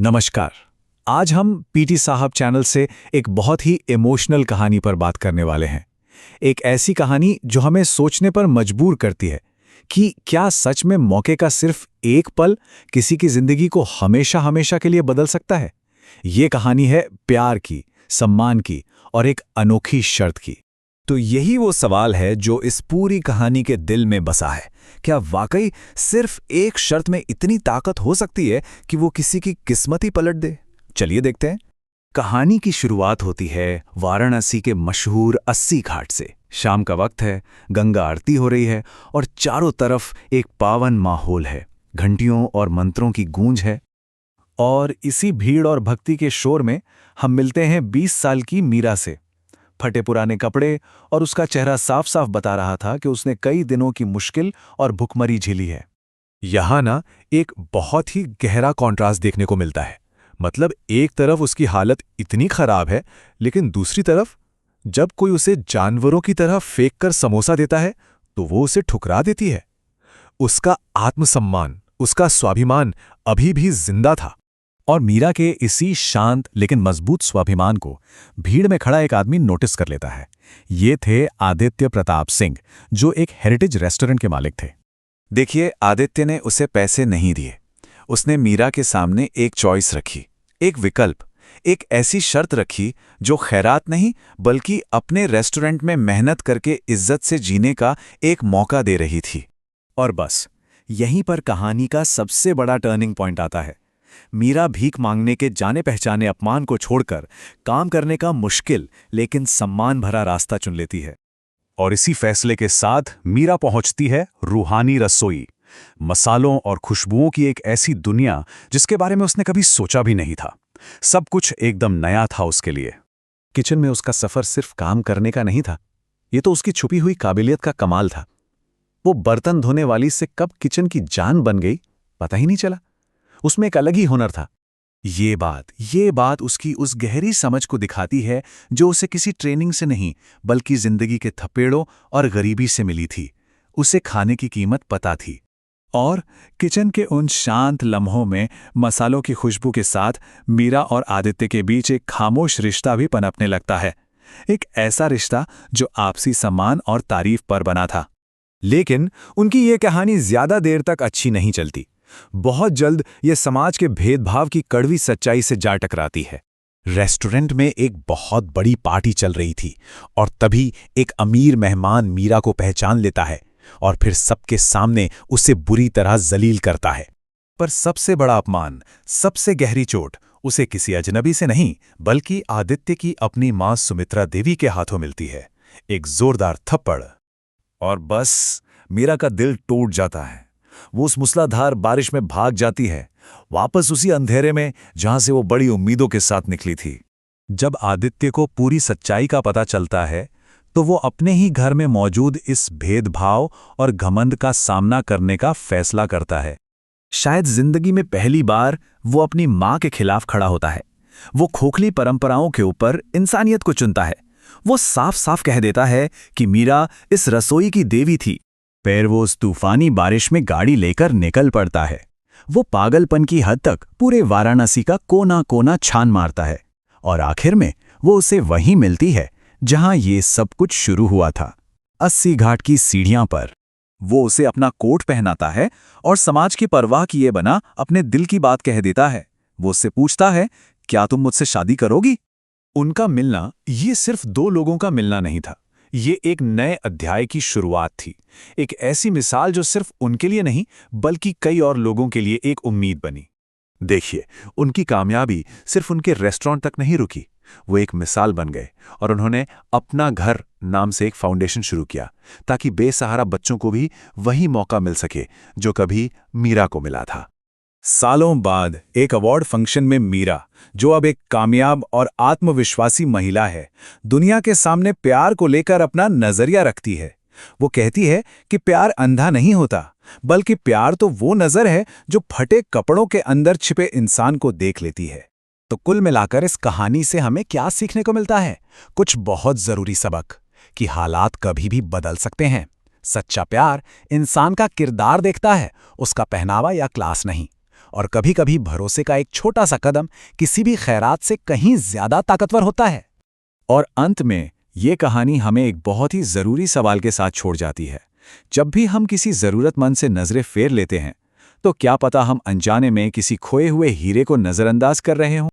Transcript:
नमस्कार। आज हम पीटी साहब चैनल से एक बहुत ही इमोशनल कहानी पर बात करने वाले हैं। एक ऐसी कहानी जो हमें सोचने पर मजबूर करती है कि क्या सच में मौके का सिर्फ एक पल किसी की जिंदगी को हमेशा हमेशा के लिए बदल सकता है। ये कहानी है प्यार की, सम्मान की और एक अनोखी शर्त की। तो यही वो सवाल है जो इस पूरी कहानी के दिल में बसा है। क्या वाकई सिर्फ एक शर्त में इतनी ताकत हो सकती है कि वो किसी की किस्मत ही पलट दे? चलिए देखते हैं। कहानी की शुरुआत होती है वाराणसी के मशहूर 80 घाट से। शाम का वक्त है, गंगा आरती हो रही है और चारों तरफ एक पावन माहौल है। घंटियों और मंत्रों की गूंज है। और इसी भीड़ और भक्ति के शोर में हम मिलते हैं 20 साल की मीरा से। फटे पुराने कपड़े और उसका चेहरा साफ साफ बता रहा था कि उसने कई दिनों की मुश्किल और भुखमरी झेली है। यहाँ ना एक बहुत ही गहरा कॉन्ट्रास्ट देखने को मिलता है। मतलब एक तरफ उसकी हालत इतनी खराब है, लेकिन दूसरी तरफ जब कोई उसे जानवरों की तरह फेंक कर समोसा देता है तो वो उसे ठुकरा देती है। उसका आत्मसम्मान, उसका स्वाभिमान अभी भी जिंदा था। और मीरा के इसी शांत लेकिन मजबूत स्वाभिमान को भीड़ में खड़ा एक आदमी नोटिस कर लेता है। ये थे आदित्य प्रताप सिंह, जो एक हेरिटेज रेस्टोरेंट के मालिक थे। देखिए, आदित्य ने उसे पैसे नहीं दिए। उसने मीरा के सामने एक चॉइस रखी, एक विकल्प, एक ऐसी शर्त रखी जो खैरात नहीं बल्कि अपने रेस्टोरेंट में मेहनत करके इज्जत से जीने का एक मौका दे रही थी। और बस यहीं पर कहानी का सबसे बड़ा टर्निंग पॉइंट आता है। मीरा भीख मांगने के जाने पहचाने अपमान को छोड़कर काम करने का मुश्किल लेकिन सम्मान भरा रास्ता चुन लेती है। और इसी फैसले के साथ मीरा पहुंचती है रूहानी रसोई, मसालों और खुशबुओं की एक ऐसी दुनिया जिसके बारे में उसने कभी सोचा भी नहीं था। सब कुछ एकदम नया था उसके लिए। किचन में उसका सफर सिर्फ काम करने का नहीं था, ये तो उसकी छुपी हुई काबिलियत का कमाल था। वो बर्तन धोने वाली से कब किचन की जान बन गई पता ही नहीं चला। उसमें एक अलग ही हुनर था। ये बात उसकी उस गहरी समझ को दिखाती है जो उसे किसी ट्रेनिंग से नहीं बल्कि जिंदगी के थपेड़ों और गरीबी से मिली थी। उसे खाने की कीमत पता थी। और किचन के उन शांत लम्हों में मसालों की खुशबू के साथ मीरा और आदित्य के बीच एक खामोश रिश्ता भी पनपने लगता है। एक ऐसा रिश्ता जो आपसी सम्मान और तारीफ पर बना था। लेकिन उनकी ये कहानी ज्यादा देर तक अच्छी नहीं चलती। बहुत जल्द ये समाज के भेदभाव की कड़वी सच्चाई से जा टकराती है। रेस्टोरेंट में एक बहुत बड़ी पार्टी चल रही थी और तभी एक अमीर मेहमान मीरा को पहचान लेता है और फिर सबके सामने उसे बुरी तरह जलील करता है। पर सबसे बड़ा अपमान, सबसे गहरी चोट उसे किसी अजनबी से नहीं बल्कि आदित्य की अपनी मां सुमित्रा देवी के हाथों मिलती है। एक जोरदार थप्पड़। और बस मीरा का दिल टूट जाता है। वो उस मूसलाधार बारिश में भाग जाती है, वापस उसी अंधेरे में जहां से वो बड़ी उम्मीदों के साथ निकली थी। जब आदित्य को पूरी सच्चाई का पता चलता है तो वो अपने ही घर में मौजूद इस भेदभाव और घमंड का सामना करने का फैसला करता है। शायद जिंदगी में पहली बार वो अपनी मां के खिलाफ खड़ा होता है। वो खोखली परंपराओं के ऊपर इंसानियत को चुनता है। वो साफ साफ कह देता है कि मीरा इस रसोई की देवी थी। फिर वो उस तूफानी बारिश में गाड़ी लेकर निकल पड़ता है। वो पागलपन की हद तक पूरे वाराणसी का कोना कोना छान मारता है और आखिर में वो उसे वहीं मिलती है जहां ये सब कुछ शुरू हुआ था, 80 घाट की सीढ़ियां पर। वो उसे अपना कोट पहनाता है और समाज की परवाह किए बना अपने दिल की बात कह देता है। वो उससे पूछता है, क्या तुम मुझसे शादी करोगी? उनका मिलना ये सिर्फ दो लोगों का मिलना नहीं था, ये एक नए अध्याय की शुरुआत थी। एक ऐसी मिसाल जो सिर्फ उनके लिए नहीं बल्कि कई और लोगों के लिए एक उम्मीद बनी। देखिए, उनकी कामयाबी सिर्फ उनके रेस्टोरेंट तक नहीं रुकी, वो एक मिसाल बन गए और उन्होंने अपना घर नाम से एक फाउंडेशन शुरू किया ताकि बेसहारा बच्चों को भी वही मौका मिल सके जो कभी मीरा को मिला था। सालों बाद एक अवार्ड फंक्शन में मीरा, जो अब एक कामयाब और आत्मविश्वासी महिला है, दुनिया के सामने प्यार को लेकर अपना नजरिया रखती है। वो कहती है कि प्यार अंधा नहीं होता, बल्कि प्यार तो वो नजर है जो फटे कपड़ों के अंदर छिपे इंसान को देख लेती है। तो कुल मिलाकर इस कहानी से हमें क्या सीखने को मिलता है? कुछ बहुत जरूरी सबक कि हालात कभी भी बदल सकते हैं। सच्चा प्यार इंसान का किरदार देखता है, उसका पहनावा या क्लास नहीं। और कभी-कभी भरोसे का एक छोटा सा कदम किसी भी खैरात से कहीं ज्यादा ताकतवर होता है। और अंत में ये कहानी हमें एक बहुत ही ज़रूरी सवाल के साथ छोड़ जाती है। जब भी हम किसी ज़रूरतमंद से नज़रें फेर लेते हैं, तो क्या पता हम अनजाने में किसी खोए हुए हीरे को नज़रअंदाज कर रहे हों।